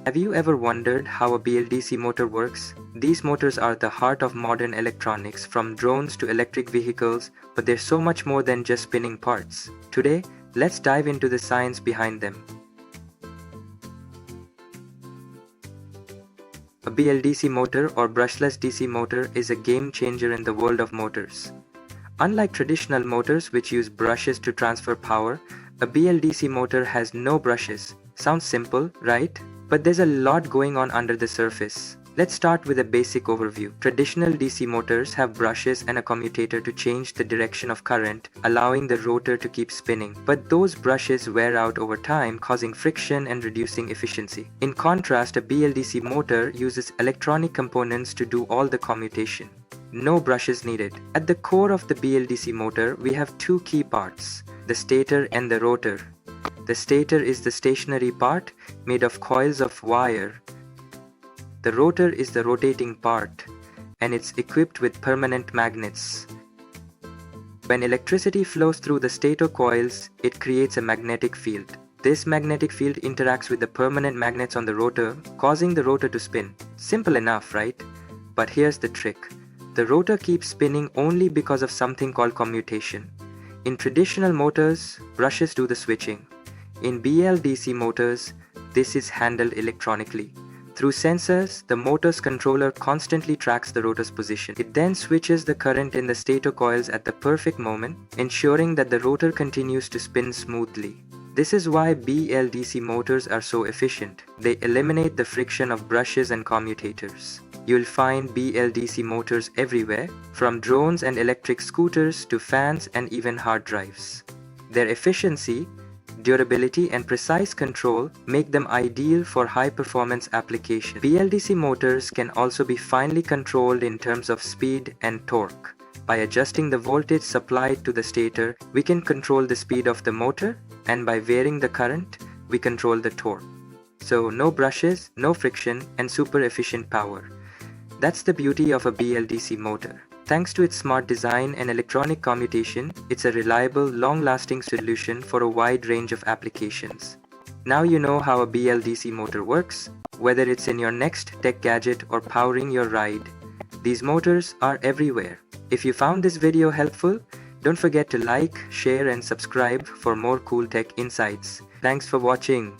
Have you ever wondered how a BLDC motor works? These motors are the heart of modern electronics, from drones to electric vehicles, but they're so much more than just spinning parts. Today, let's dive into the science behind them. A BLDC motor, or brushless DC motor, is a game changer in the world of motors. Unlike traditional motors which use brushes to transfer power, a BLDC motor has no brushes. Sounds simple, right? But there's a lot going on under the surface. Let's start with a basic overview. Traditional DC motors have brushes and a commutator to change the direction of current, allowing the rotor to keep spinning. But those brushes wear out over time, causing friction and reducing efficiency. In contrast, a BLDC motor uses electronic components to do all the commutation. No brushes needed. At the core of the BLDC motor, we have two key parts, the stator and the rotor. The stator is the stationary part, made of coils of wire. The rotor is the rotating part, and it's equipped with permanent magnets. When electricity flows through the stator coils, it creates a magnetic field. This magnetic field interacts with the permanent magnets on the rotor, causing the rotor to spin. Simple enough, right? But here's the trick. The rotor keeps spinning only because of something called commutation. In traditional motors, brushes do the switching. In BLDC motors, this is handled electronically. Through sensors, the motor's controller constantly tracks the rotor's position. It then switches the current in the stator coils at the perfect moment, ensuring that the rotor continues to spin smoothly. This is why BLDC motors are so efficient. They eliminate the friction of brushes and commutators. You'll find BLDC motors everywhere, from drones and electric scooters to fans and even hard drives. Their efficiency, durability and precise control make them ideal for high-performance applications. BLDC motors can also be finely controlled in terms of speed and torque. By adjusting the voltage supplied to the stator, we can control the speed of the motor, and by varying the current, we control the torque. So no brushes, no friction, and super efficient power. That's the beauty of a BLDC motor. Thanks to its smart design and electronic commutation, it's a reliable, long-lasting solution for a wide range of applications. Now you know how a BLDC motor works, whether it's in your next tech gadget or powering your ride. These motors are everywhere. If you found this video helpful, don't forget to like, share and subscribe for more cool tech insights. Thanks for watching.